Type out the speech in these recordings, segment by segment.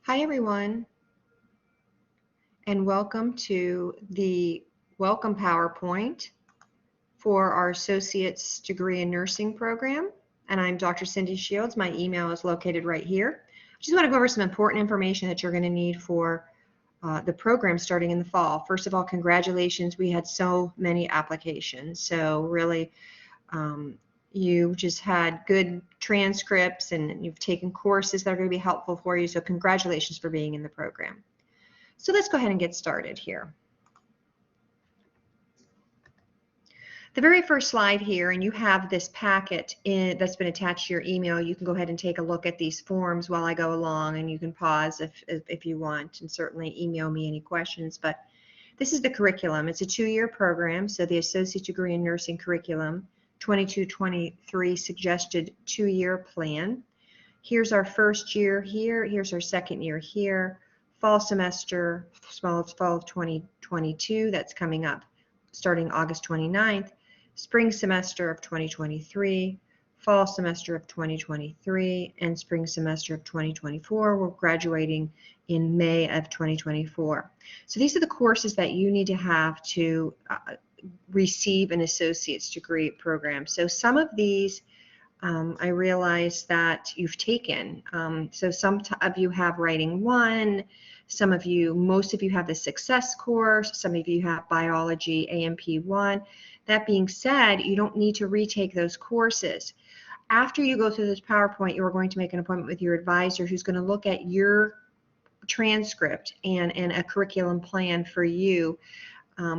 Hi everyone, and welcome to the welcome PowerPoint for our Associate's Degree in Nursing program. And I'm Dr. Cindy Shields. My email is located right here. I just want to go over some important information that you're going to need for the program starting in the fall. First of all, congratulations. We had so many applications. So really, you just had good transcripts and you've taken courses that are going to be helpful for you. So congratulations for being in the program. So let's go ahead and get started here. The very first slide here, and you have this packet that's been attached to your email. You can go ahead and take a look at these forms while I go along, and you can pause if you want, and certainly email me any questions. But this is the curriculum. It's a 2-year program, so the Associate Degree in Nursing curriculum, 22-23 suggested 2-year plan. Here's our first year here. Here's our second year here. Fall semester, fall of 2022, that's coming up starting August 29th. Spring semester of 2023, fall semester of 2023, and spring semester of 2024. We're graduating in May of 2024. So these are the courses that you need to have to receive an associate's degree program. So some of these I realize that you've taken. So some of you have Writing 1, most of you have the Success course, some of you have Biology AMP 1. That being said, you don't need to retake those courses. After you go through this PowerPoint, you're going to make an appointment with your advisor who's going to look at your transcript and a curriculum plan for you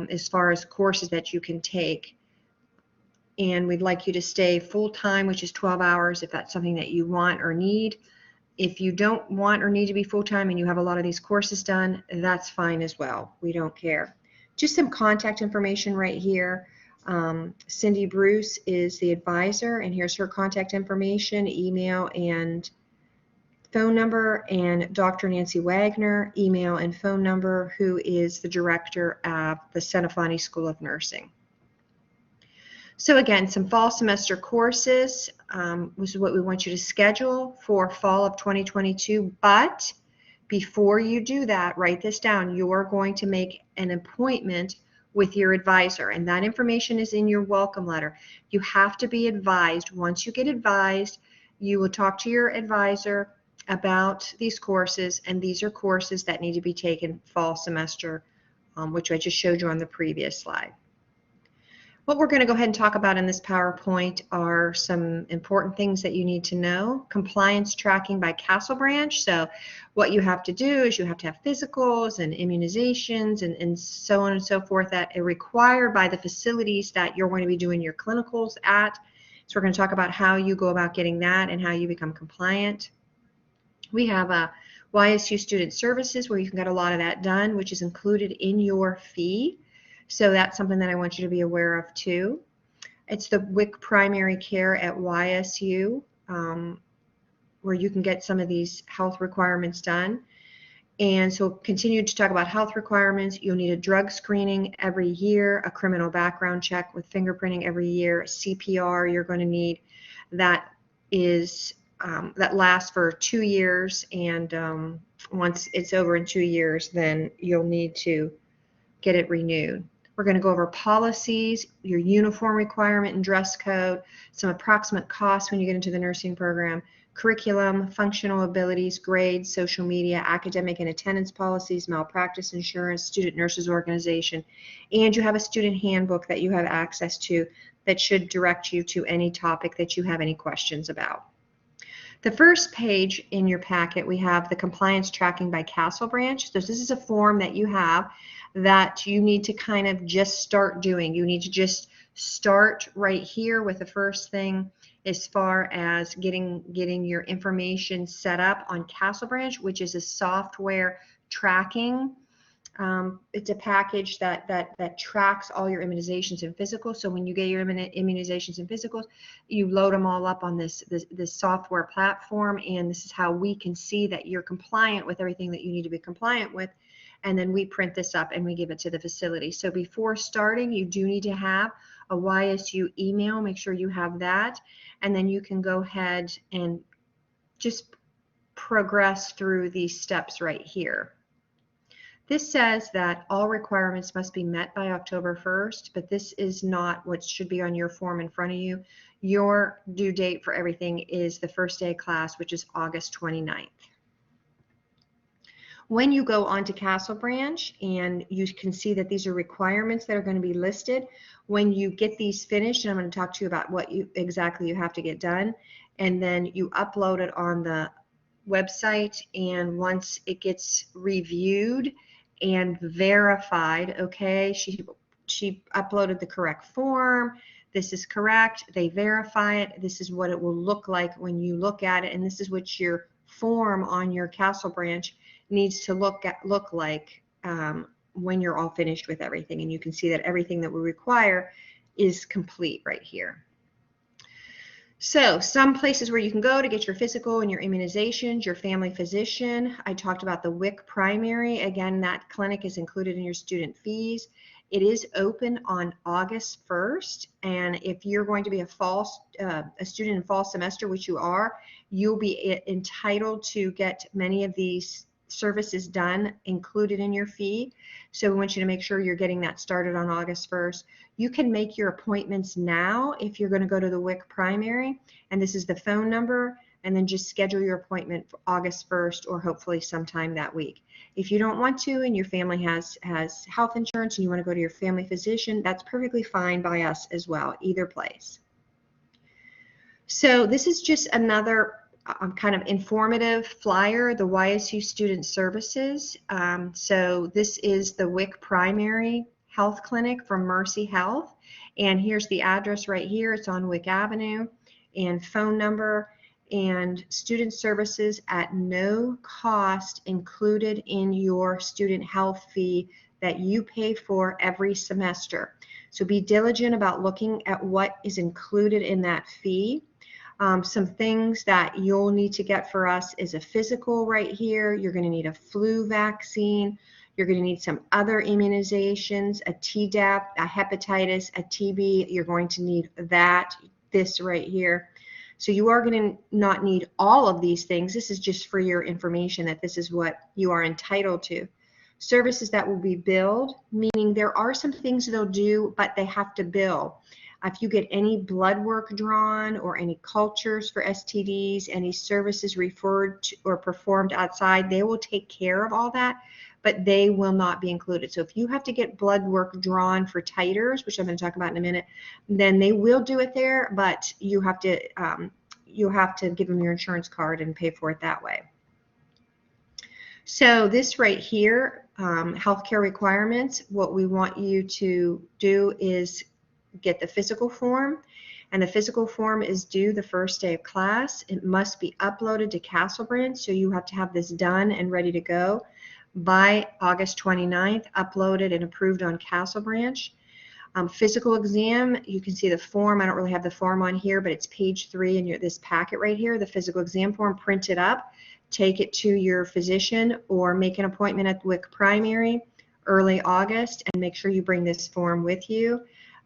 as far as courses that you can take. And we'd like you to stay full-time, which is 12 hours if that's something that you want or need. If you don't want or need to be full-time and you have a lot of these courses done, that's fine as well. We don't care. Just some contact information right here. Cindy Bruce is the advisor, and here's her contact information, email and phone number, and Dr. Nancy Wagner, email and phone number, who is the director of the Senefani School of Nursing. So again, some fall semester courses, which is what we want you to schedule for fall of 2022. But before you do that, write this down. You're going to make an appointment with your advisor, and that information is in your welcome letter. You have to be advised. Once you get advised, you will talk to your advisor about these courses, and these are courses that need to be taken fall semester, which I just showed you on the previous slide. What we're going to go ahead and talk about in this PowerPoint are some important things that you need to know. Compliance tracking by Castle Branch. So what you have to do is you have to have physicals and immunizations and so on and so forth that are required by the facilities that you're going to be doing your clinicals at. So we're going to talk about how you go about getting that and how you become compliant. We have a YSU Student Services where you can get a lot of that done, which is included in your fee. So that's something that I want you to be aware of too. It's the WIC primary care at YSU, where you can get some of these health requirements done. And so continue to talk about health requirements. You'll need a drug screening every year, a criminal background check with fingerprinting every year, CPR you're going to need. That is that lasts for 2 years, and once it's over in 2 years, then you'll need to get it renewed. We're going to go over policies, your uniform requirement and dress code, some approximate costs when you get into the nursing program, curriculum, functional abilities, grades, social media, academic and attendance policies, malpractice insurance, student nurses organization, and you have a student handbook that you have access to that should direct you to any topic that you have any questions about. The first page in your packet, we have the compliance tracking by Castle Branch. So this is a form that you have that you need to kind of just start doing. You need to just start right here with the first thing as far as getting your information set up on Castle Branch, which is a software tracking. It's a package that tracks all your immunizations and physicals. So when you get your immunizations and physicals, you load them all up on this software platform, and this is how we can see that you're compliant with everything that you need to be compliant with. And then we print this up and we give it to the facility. So before starting, you do need to have a YSU email. Make sure you have that, and then you can go ahead and just progress through these steps right here. This says that all requirements must be met by October 1st, but this is not what should be on your form in front of you. Your due date for everything is the first day of class, which is August 29th. When you go onto Castle Branch, and you can see that these are requirements that are going to be listed, when you get these finished, and I'm going to talk to you about what exactly you have to get done, and then you upload it on the website, and once it gets reviewed and verified, okay, she uploaded the correct form, this is correct, they verify it, this is what it will look like when you look at it, and this is what your form on your Castle Branch needs to look like when you're all finished with everything. And you can see that everything that we require is complete right here. So some places where you can go to get your physical and your immunizations, your family physician. I talked about the WIC primary. Again, that clinic is included in your student fees. It is open on August 1st, and if you're going to be a student in fall semester, which you are, you'll be entitled to get many of these services done included in your fee. So we want you to make sure you're getting that started on August 1st. You can make your appointments now if you're going to go to the WIC primary, and this is the phone number, and then just schedule your appointment for August 1st or hopefully sometime that week. If you don't want to and your family has health insurance and you want to go to your family physician, that's perfectly fine by us as well, either place. So this is just another kind of informative flyer, the YSU Student Services. So this is the WIC primary health clinic from Mercy Health, and here's the address right here. It's on WIC Avenue, and phone number, and student services at no cost included in your student health fee that you pay for every semester. So be diligent about looking at what is included in that fee. Some things that you'll need to get for us is a physical right here. You're going to need a flu vaccine. You're going to need some other immunizations, a Tdap, a hepatitis, a TB. You're going to need this right here. So you are going to not need all of these things. This is just for your information that this is what you are entitled to. Services that will be billed, meaning there are some things they'll do, but they have to bill. If you get any blood work drawn or any cultures for STDs, any services referred to or performed outside, they will take care of all that, but they will not be included. So if you have to get blood work drawn for titers, which I'm going to talk about in a minute, then they will do it there, but you have to give them your insurance card and pay for it that way. So this right here, healthcare requirements, what we want you to do is get the physical form, and the physical form is due the first day of class. It must be uploaded to Castle Branch, so you have to have this done and ready to go by August 29th, uploaded and approved on Castle Branch. Physical exam, you can see the form. I don't really have the form on here, but it's page 3 in this packet right here, the physical exam form. Print it up, take it to your physician, or make an appointment at WIC primary early August, and make sure you bring this form with you.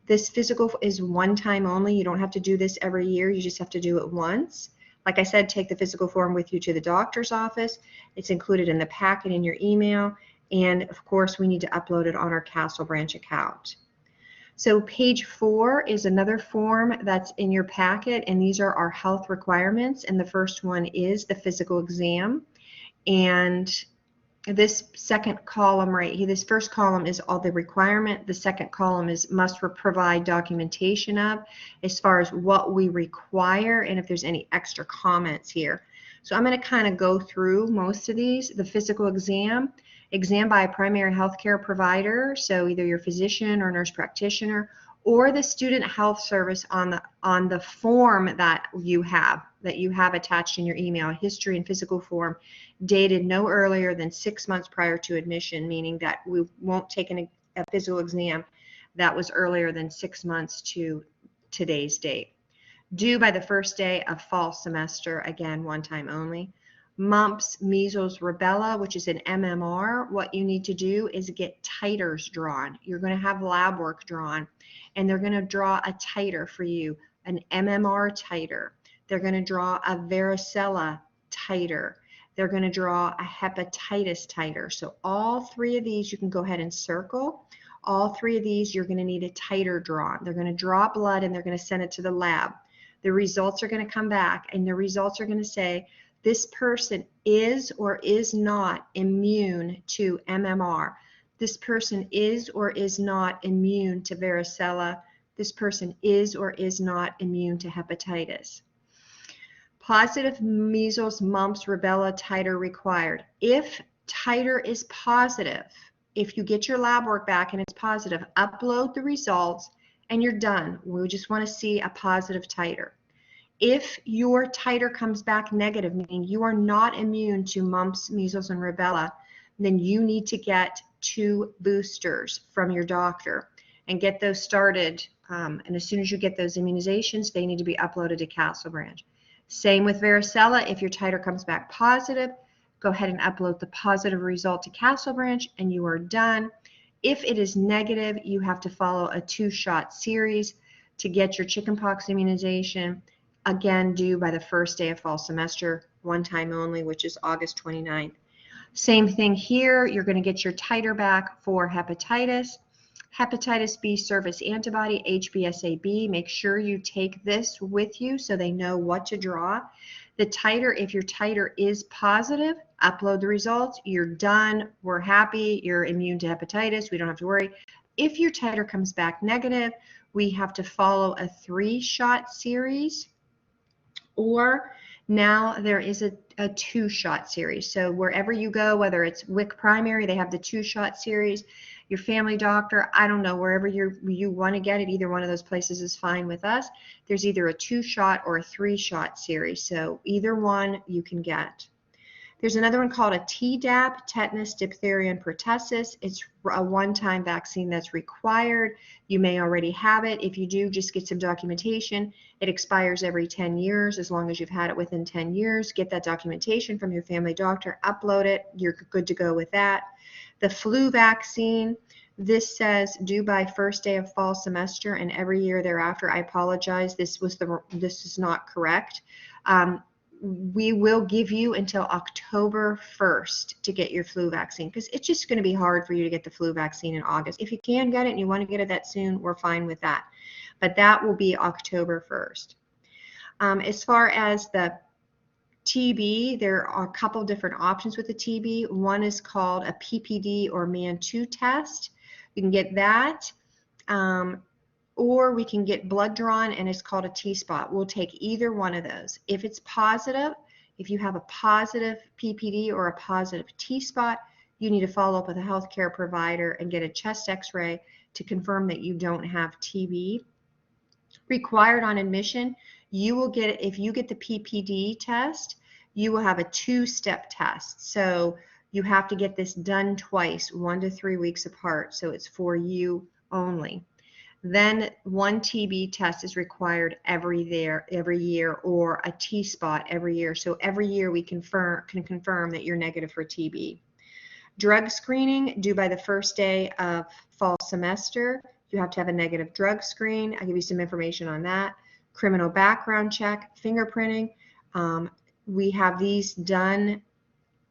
This physical is one time only. You don't have to do this every year. You just have to do it once. Like I said, take the physical form with you to the doctor's office. It's included in the packet in your email. And of course, we need to upload it on our Castle Branch account. So page 4 is another form that's in your packet, and these are our health requirements. And the first one is the physical exam. And this second column right here, this first column is all the requirement. The second column is must provide documentation of, as far as what we require and if there's any extra comments here. So I'm going to kind of go through most of these. The physical exam by a primary healthcare provider, so either your physician or nurse practitioner, or the student health service on the form that you have attached in your email, a history and physical form dated no earlier than 6 months prior to admission, meaning that we won't take a physical exam that was earlier than 6 months to today's date. Due by the first day of fall semester, again, one time only. Mumps, measles, rubella, which is an MMR, what you need to do is get titers drawn. You're going to have lab work drawn, and they're going to draw a titer for you, an MMR titer. They're going to draw a varicella titer. they're going to draw a hepatitis titer. So all three of these you can go ahead and circle. All three of these you're going to need a titer drawn. They're going to draw blood and they're going to send it to the lab. The results are going to come back and the results are going to say this person is or is not immune to MMR. This person is or is not immune to varicella. This person is or is not immune to hepatitis. Positive measles, mumps, rubella titer required. If titer is positive, if you get your lab work back and it's positive, upload the results and you're done. We just want to see a positive titer. If your titer comes back negative, meaning you are not immune to mumps, measles, and rubella, then you need to get 2 boosters from your doctor and get those started. And as soon as you get those immunizations, they need to be uploaded to Castle Branch. Same with varicella. If your titer comes back positive, go ahead and upload the positive result to Castle Branch and you are done. If it is negative, you have to follow a 2-shot series to get your chickenpox immunization. Again, due by the first day of fall semester, one time only, which is August 29th. Same thing here, you're going to get your titer back for hepatitis. Hepatitis B surface antibody, HBsAg. Make sure you take this with you so they know what to draw. The titer, if your titer is positive, upload the results. You're done. We're happy. You're immune to hepatitis. We don't have to worry. If your titer comes back negative, we have to follow a 3-shot series. Or now there is a 2-shot series. So wherever you go, whether it's WIC primary, they have the 2-shot series. Your family doctor, I don't know, wherever you want to get it, either one of those places is fine with us. There's either a 2-shot or a 3-shot series. So either one you can get. There's another one called a Tdap, tetanus, diphtheria, and pertussis. It's a one-time vaccine that's required. You may already have it. If you do, just get some documentation. It expires every 10 years as long as you've had it within 10 years. Get that documentation from your family doctor, upload it. You're good to go with that. The flu vaccine, this says due by first day of fall semester and every year thereafter. I apologize. This is not correct. We will give you until October 1st to get your flu vaccine because it's just going to be hard for you to get the flu vaccine in August. If you can get it and you want to get it that soon, we're fine with that. But that will be October 1st. As far as the TB, there are a couple different options with the TB. One is called a PPD or MAN2 test. You can get that. Or we can get blood drawn and it's called a T-spot. We'll take either one of those. If it's positive, if you have a positive PPD or a positive T-spot, you need to follow up with a healthcare provider and get a chest x-ray to confirm that you don't have TB. Required on admission, you will get, if you get the PPD test, you will have a 2-step test. So you have to get this done twice, 1 to 3 weeks apart. So it's for you only. Then 1 TB test is required every year, or a T-spot every year. So every year we can confirm that you're negative for TB. Drug screening due by the first day of fall semester. You have to have a negative drug screen. I'll give you some information on that. Criminal background check, fingerprinting. We have these done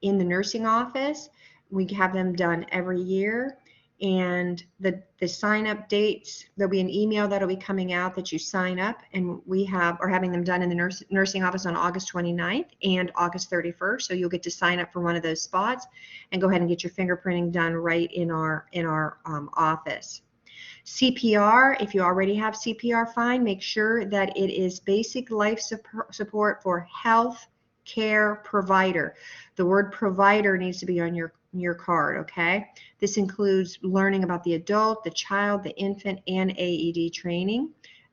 in the nursing office. We have them done every year. And the sign-up dates, there'll be an email that'll be coming out that you sign up, and we are having them done in the nursing office on August 29th and August 31st. So you'll get to sign up for one of those spots and go ahead and get your fingerprinting done right in our office. CPR, if you already have CPR, fine. Make sure that it is basic life support for health care provider. The word provider needs to be on your card, okay? This includes learning about the adult, the child, the infant, and AED training,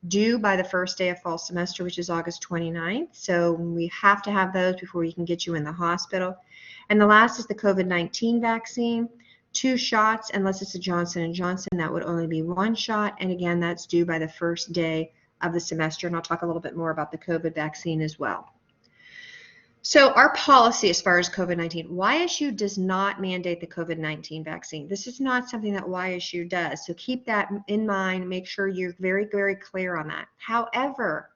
due by the first day of fall semester, which is August 29th. So we have to have those before we can get you in the hospital. And the last is the COVID-19 vaccine. 2 shots, unless it's a Johnson & Johnson, that would only be 1 shot. And again, that's due by the first day of the semester. And I'll talk a little bit more about the COVID vaccine as well. So our policy as far as COVID-19, YSU does not mandate the COVID-19 vaccine. This is not something that YSU does. So keep that in mind. Make sure you're very, very clear on that. However,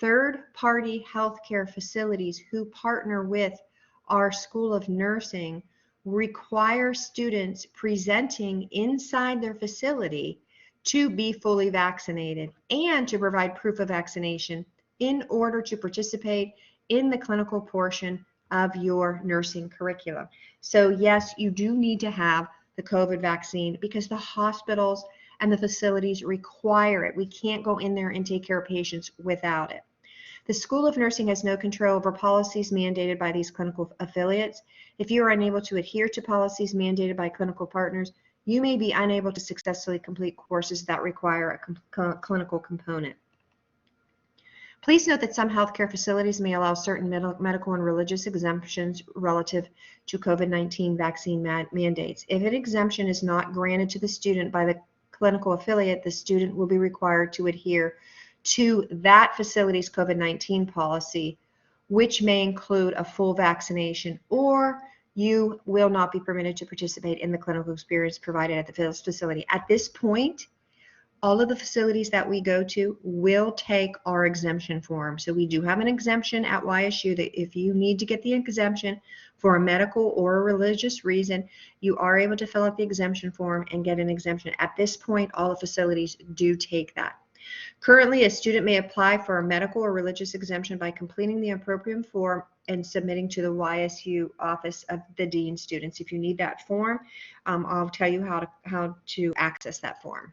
third-party healthcare facilities who partner with our School of Nursing requires students presenting inside their facility to be fully vaccinated and to provide proof of vaccination in order to participate in the clinical portion of your nursing curriculum. So yes, you do need to have the COVID vaccine because the hospitals and the facilities require it. We can't go in there and take care of patients without it. The School of Nursing has no control over policies mandated by these clinical affiliates. If you are unable to adhere to policies mandated by clinical partners, you may be unable to successfully complete courses that require a clinical component. Please note that some healthcare facilities may allow certain medical and religious exemptions relative to COVID-19 vaccine mandates. If an exemption is not granted to the student by the clinical affiliate, the student will be required to adhere to that facility's COVID-19 policy, which may include a full vaccination, or you will not be permitted to participate in the clinical experience provided at the facility. At this point, all of the facilities that we go to will take our exemption form. So we do have an exemption at YSU that if you need to get the exemption for a medical or a religious reason, you are able to fill out the exemption form and get an exemption. At this point, all the facilities do take that. Currently, a student may apply for a medical or religious exemption by completing the appropriate form and submitting to the YSU Office of the Dean Students. If you need that form, I'll tell you how to access that form.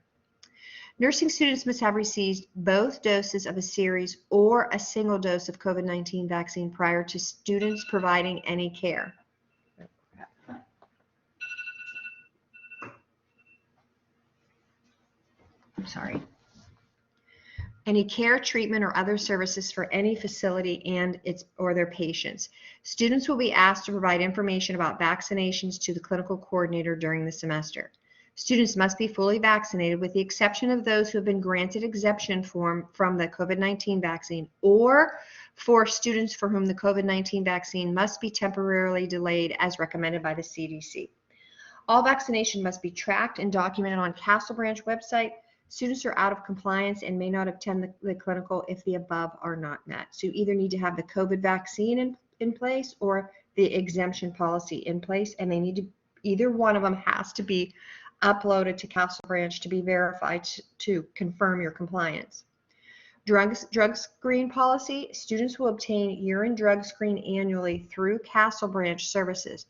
Nursing students must have received both doses of a series or a single dose of COVID-19 vaccine prior to students providing any care. I'm sorry. Any care, treatment, or other services for any facility and or their patients. Students will be asked to provide information about vaccinations to the clinical coordinator during the semester. Students must be fully vaccinated with the exception of those who have been granted exemption from the COVID-19 vaccine, or for students for whom the COVID-19 vaccine must be temporarily delayed as recommended by the CDC. All vaccination must be tracked and documented on Castle Branch website. Students are out of compliance and may not attend the clinical if the above are not met. So you either need to have the COVID vaccine in place or the exemption policy in place, and they need to, either one of them has to be uploaded to Castle Branch to be verified to confirm your compliance. Drug screen policy, students will obtain urine drug screen annually through Castle Branch Services.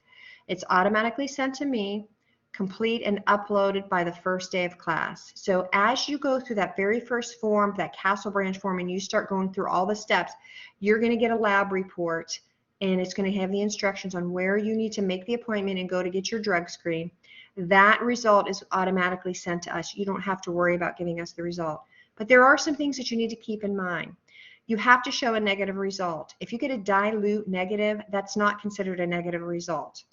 It's automatically sent to me, complete and uploaded by the first day of class. So as you go through that very first form, that Castle Branch form, and you start going through all the steps, you're going to get a lab report, and it's going to have the instructions on where you need to make the appointment and go to get your drug screen. That result is automatically sent to us. You don't have to worry about giving us the result. But there are some things that you need to keep in mind. You have to show a negative result. If you get a dilute negative, that's not considered a negative result.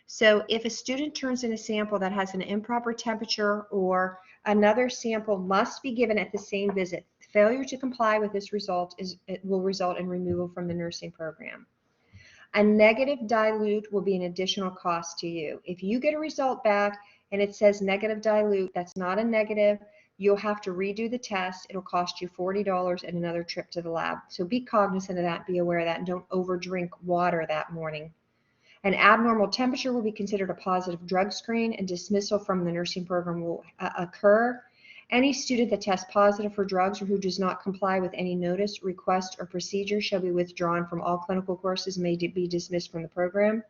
So if a student turns in a sample that has an improper temperature, or another sample must be given at the same visit, failure to comply with this result will result in removal from the nursing program. A negative dilute will be an additional cost to you. If you get a result back and it says negative dilute, that's not a negative. You'll have to redo the test. It'll cost you $40 and another trip to the lab. So be cognizant of that, be aware of that, and don't overdrink water that morning. An abnormal temperature will be considered a positive drug screen, and dismissal from the nursing program will occur. Any student that tests positive for drugs or who does not comply with any notice, request, or procedure shall be withdrawn from all clinical courses and may be dismissed from the program.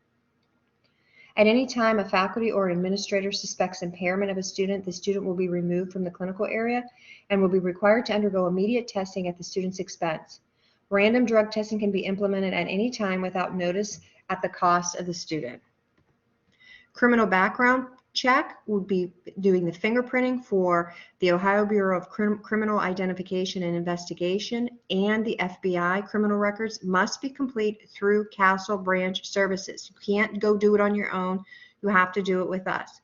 At any time, a faculty or an administrator suspects impairment of a student, the student will be removed from the clinical area and will be required to undergo immediate testing at the student's expense. Random drug testing can be implemented at any time without notice at the cost of the student. Criminal background check would be doing the fingerprinting for the Ohio Bureau of Criminal Identification and Investigation, and the FBI criminal records must be complete through Castle Branch Services. You can't go do it on your own. You have to do it with us.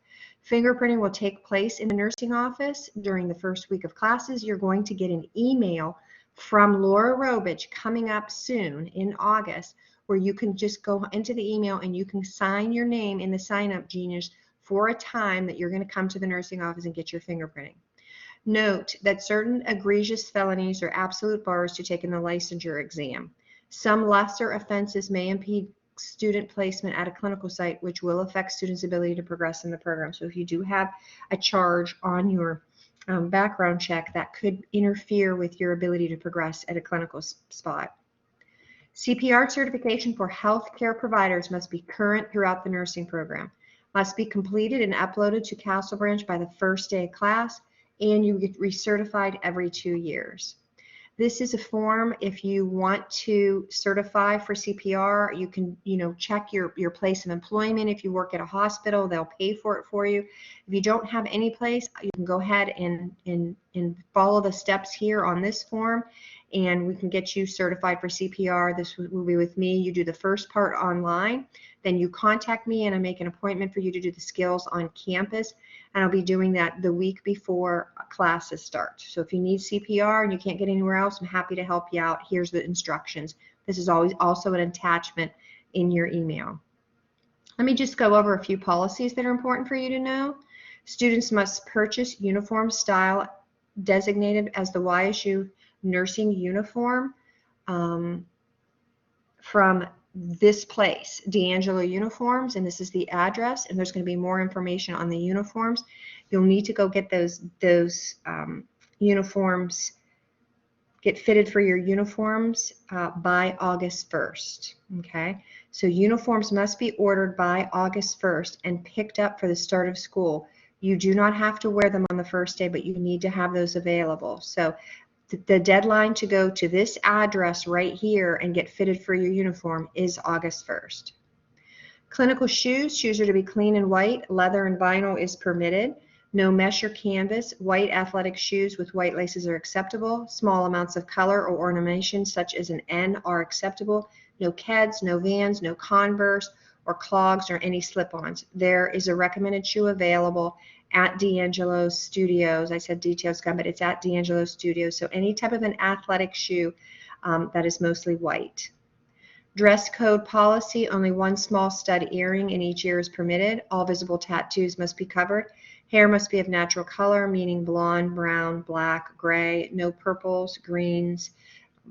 Fingerprinting will take place in the nursing office during the first week of classes. You're going to get an email from Laura Robich coming up soon in August, where you can just go into the email and you can sign your name in the sign-up Genius for a time that you're going to come to the nursing office and get your fingerprinting. Note that certain egregious felonies are absolute bars to taking the licensure exam. Some lesser offenses may impede student placement at a clinical site, which will affect students' ability to progress in the program. So if you do have a charge on your background check, that could interfere with your ability to progress at a clinical spot. CPR certification for healthcare providers must be current throughout the nursing program, must be completed and uploaded to Castle Branch by the first day of class, and you get recertified every 2 years. This is a form if you want to certify for CPR. You can, check your place of employment. If you work at a hospital, they'll pay for it for you. If you don't have any place, you can go ahead and follow the steps here on this form, and we can get you certified for CPR. This will be with me. You do the first part online, then you contact me and I make an appointment for you to do the skills on campus, and I'll be doing that the week before classes start. So if you need CPR and you can't get anywhere else, I'm happy to help you out. Here's the instructions. This is always also an attachment in your email. Let me just go over a few policies that are important for you to know. Students must purchase uniform style designated as the YSU nursing uniform from this place, D'Angelo Uniforms, and this is the address, and there's going to be more information on the uniforms. You'll need to go get those uniforms, get fitted for your uniforms by August 1st, okay? So uniforms must be ordered by August 1st and picked up for the start of school. You do not have to wear them on the first day, but you need to have those available. So the deadline to go to this address right here and get fitted for your uniform is August 1st. Clinical shoes. Shoes are to be clean and white. Leather and vinyl is permitted. No mesh or canvas. White athletic shoes with white laces are acceptable. Small amounts of color or ornamentation such as an N are acceptable. No Keds, no Vans, no Converse or clogs or any slip-ons. There is a recommended shoe available at D'Angelo's Studios. I said Details Gun, but it's at D'Angelo's Studios. So any type of an athletic shoe that is mostly white. Dress code policy, only one small stud earring in each ear is permitted. All visible tattoos must be covered. Hair must be of natural color, meaning blonde, brown, black, gray, no purples, greens,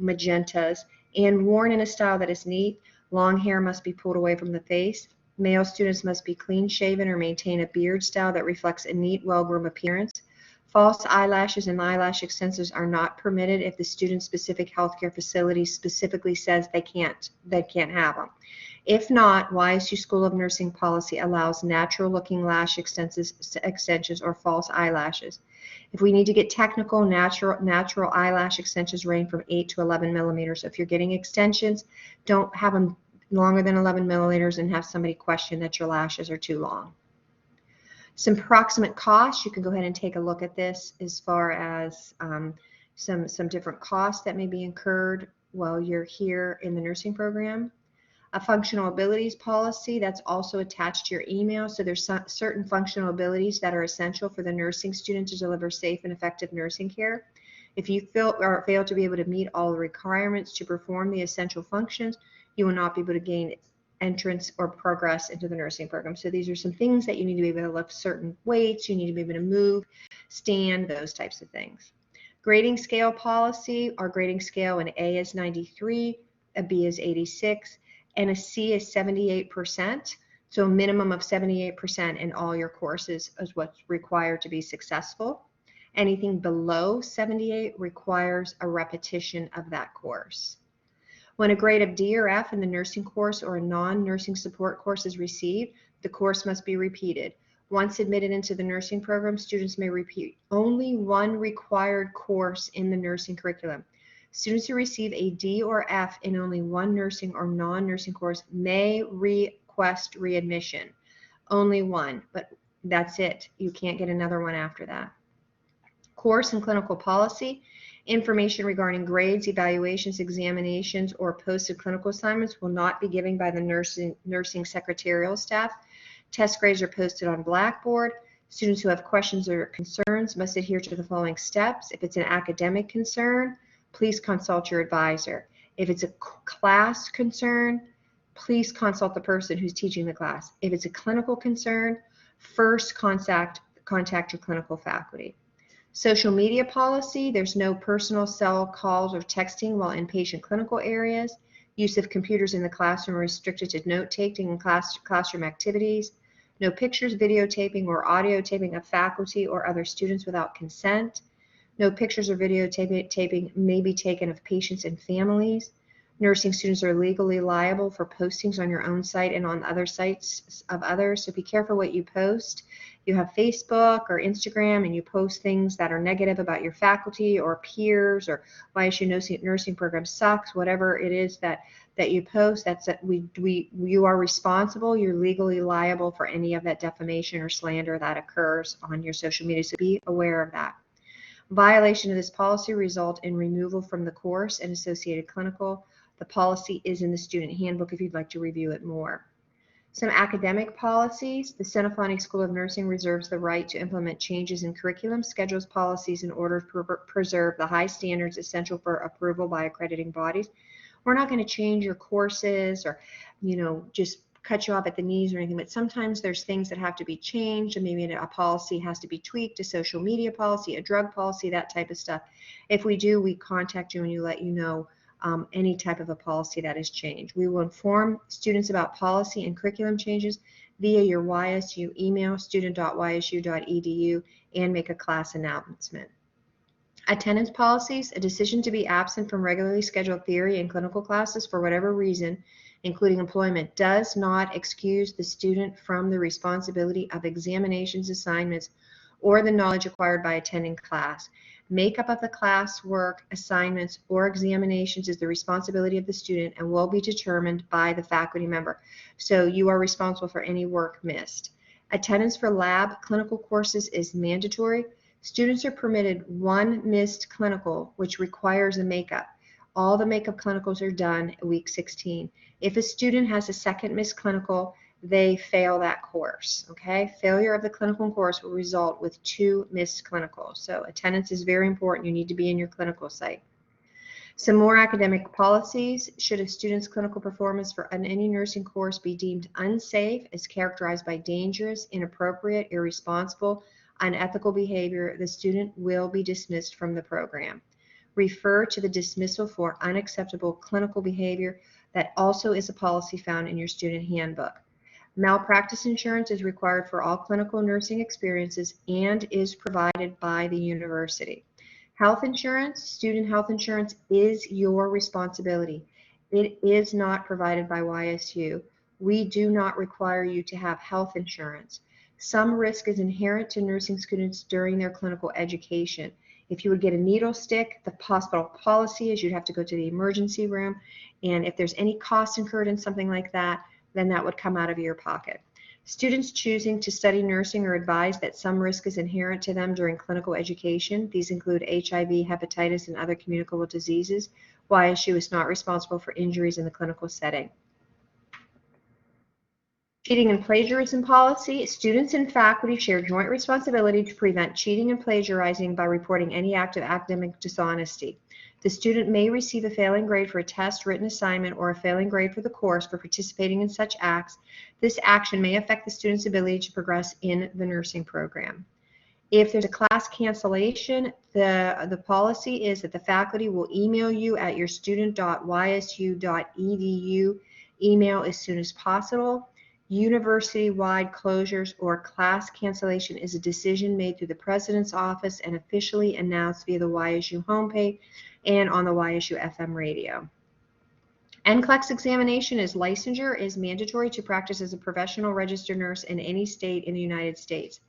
magentas, and worn in a style that is neat. Long hair must be pulled away from the face. Male students must be clean shaven or maintain a beard style that reflects a neat, well-groomed appearance. False eyelashes and eyelash extensions are not permitted if the student-specific healthcare facility specifically says they can't have them. If not, YSU School of Nursing policy allows natural-looking lash extensions or false eyelashes. If we need to get technical, natural eyelash extensions range from 8 to 11 millimeters. If you're getting extensions, don't have them longer than 11 millimeters and have somebody question that your lashes are too long. Some approximate costs. You can go ahead and take a look at this as far as some different costs that may be incurred while you're here in the nursing program. A functional abilities policy that's also attached to your email. So there's certain functional abilities that are essential for the nursing student to deliver safe and effective nursing care. If you fail to be able to meet all the requirements to perform the essential functions, you will not be able to gain entrance or progress into the nursing program. So these are some things that you need to be able to lift certain weights, you need to be able to move, stand, those types of things. Grading scale policy, our grading scale, an A is 93, a B is 86, and a C is 78%. So a minimum of 78% in all your courses is what's required to be successful. Anything below 78 requires a repetition of that course. When a grade of D or F in the nursing course or a non-nursing support course is received, the course must be repeated. Once admitted into the nursing program, students may repeat only one required course in the nursing curriculum. Students who receive a D or F in only one nursing or non-nursing course may request readmission. Only one, but that's it. You can't get another one after that. Course and clinical policy. Information regarding grades, evaluations, examinations, or posted clinical assignments will not be given by the nursing secretarial staff. Test grades are posted on Blackboard. Students who have questions or concerns must adhere to the following steps. If it's an academic concern, please consult your advisor. If it's a class concern, please consult the person who's teaching the class. If it's a clinical concern, first contact your clinical faculty. Social media policy, there's no personal cell calls or texting while in patient clinical areas. Use of computers in the classroom restricted to note-taking and classroom activities. No pictures, videotaping, or audio taping of faculty or other students without consent. No pictures or videotaping may be taken of patients and families. Nursing students are legally liable for postings on your own site and on other sites of others, so be careful what you post. You have Facebook or Instagram and you post things that are negative about your faculty or peers, or YSU nursing program sucks, whatever it is that you post, you are responsible. You're legally liable for any of that defamation or slander that occurs on your social media, so be aware of that. Violation of this policy result in removal from the course and associated clinical. The policy is in the student handbook if you'd like to review it more. Some academic policies. The Senephani School of Nursing reserves the right to implement changes in curriculum, schedules, policies in order to preserve the high standards essential for approval by accrediting bodies. We're not going to change your courses or, just cut you off at the knees or anything, but sometimes there's things that have to be changed, and maybe a policy has to be tweaked, a social media policy, a drug policy, that type of stuff. If we do, we contact you and let you know any type of a policy that is changed. We will inform students about policy and curriculum changes via your YSU email, student.ysu.edu, and make a class announcement. Attendance policies. A decision to be absent from regularly scheduled theory and clinical classes for whatever reason, including employment, does not excuse the student from the responsibility of examinations, assignments, or the knowledge acquired by attending class. Makeup of the class work, assignments, or examinations is the responsibility of the student and will be determined by the faculty member. So you are responsible for any work missed. Attendance for lab clinical courses is mandatory. Students are permitted one missed clinical, which requires a makeup. All the makeup clinicals are done at week 16. If a student has a second missed clinical, they fail that course, okay? Failure of the clinical course will result with 2 missed clinicals. So attendance is very important. You need to be in your clinical site. Some more academic policies. Should a student's clinical performance for any nursing course be deemed unsafe, as characterized by dangerous, inappropriate, irresponsible, unethical behavior, the student will be dismissed from the program. Refer to the dismissal for unacceptable clinical behavior. That also is a policy found in your student handbook. Malpractice insurance is required for all clinical nursing experiences and is provided by the university. Health insurance, student health insurance is your responsibility. It is not provided by YSU. We do not require you to have health insurance. Some risk is inherent to nursing students during their clinical education. If you would get a needle stick, the hospital policy is you'd have to go to the emergency room, and if there's any cost incurred in something like that, then that would come out of your pocket. Students choosing to study nursing are advised that some risk is inherent to them during clinical education. These include HIV, hepatitis, and other communicable diseases. YSU is not responsible for injuries in the clinical setting. Cheating and plagiarism policy. Students and faculty share joint responsibility to prevent cheating and plagiarizing by reporting any act of academic dishonesty. The student may receive a failing grade for a test, written assignment, or a failing grade for the course for participating in such acts. This action may affect the student's ability to progress in the nursing program. If there's a class cancellation, the policy is that the faculty will email you at your student.ysu.edu email as soon as possible. University-wide closures or class cancellation is a decision made through the president's office and officially announced via the YSU homepage and on the YSU FM radio. NCLEX examination is licensure is mandatory to practice as a professional registered nurse in any state in the United States.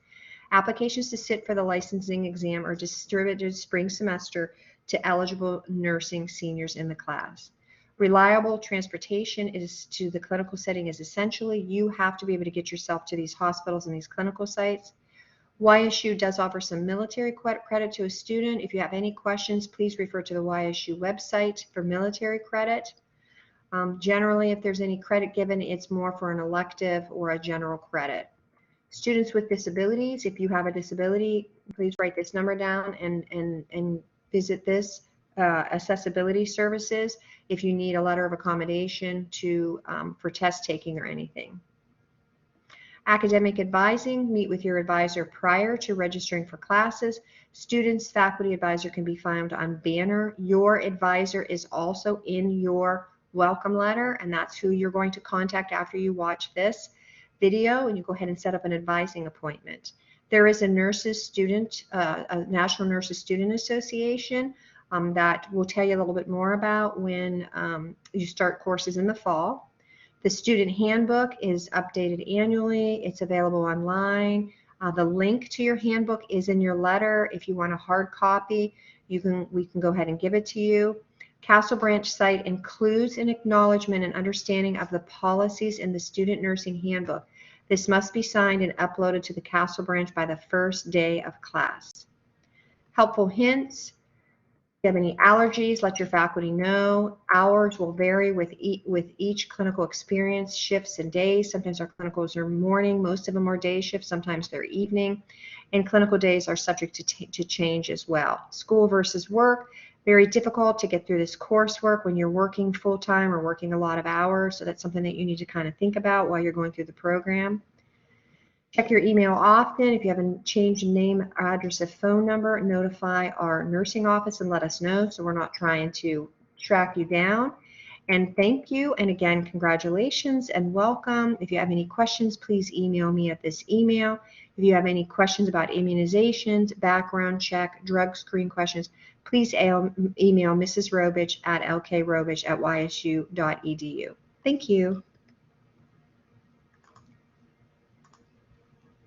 Applications to sit for the licensing exam are distributed spring semester to eligible nursing seniors in the class. Reliable transportation is to the clinical setting is essentially you have to be able to get yourself to these hospitals and these clinical sites. YSU does offer some military credit to a student. If you have any questions, please refer to the YSU website for military credit. Generally, if there's any credit given, it's more for an elective or a general credit. Students with disabilities, if you have a disability, please write this number down and visit this accessibility services if you need a letter of accommodation for test taking or anything. Academic advising, meet with your advisor prior to registering for classes. Students, faculty advisor can be found on Banner. Your advisor is also in your welcome letter, and that's who you're going to contact after you watch this video, and you go ahead and set up an advising appointment. There is a National Nurses Student Association that will tell you a little bit more about when you start courses in the fall. The student handbook is updated annually. It's available online. The link to your handbook is in your letter. If you want a hard copy, we can go ahead and give it to you. Castle Branch site includes an acknowledgement and understanding of the policies in the student nursing handbook. This must be signed and uploaded to the Castle Branch by the first day of class. Helpful hints. If you have any allergies, let your faculty know. Hours will vary with each clinical experience, shifts and days. Sometimes our clinicals are morning, most of them are day shifts, sometimes they're evening, and clinical days are subject to change as well. School versus work, very difficult to get through this coursework when you're working full-time or working a lot of hours, so that's something that you need to kind of think about while you're going through the program. Check your email often. If you have a change in name, address, or phone number, notify our nursing office and let us know so we're not trying to track you down. And thank you. And again, congratulations and welcome. If you have any questions, please email me at this email. If you have any questions about immunizations, background check, drug screen questions, please email Mrs. Robich at lkrobich@ysu.edu. Thank you.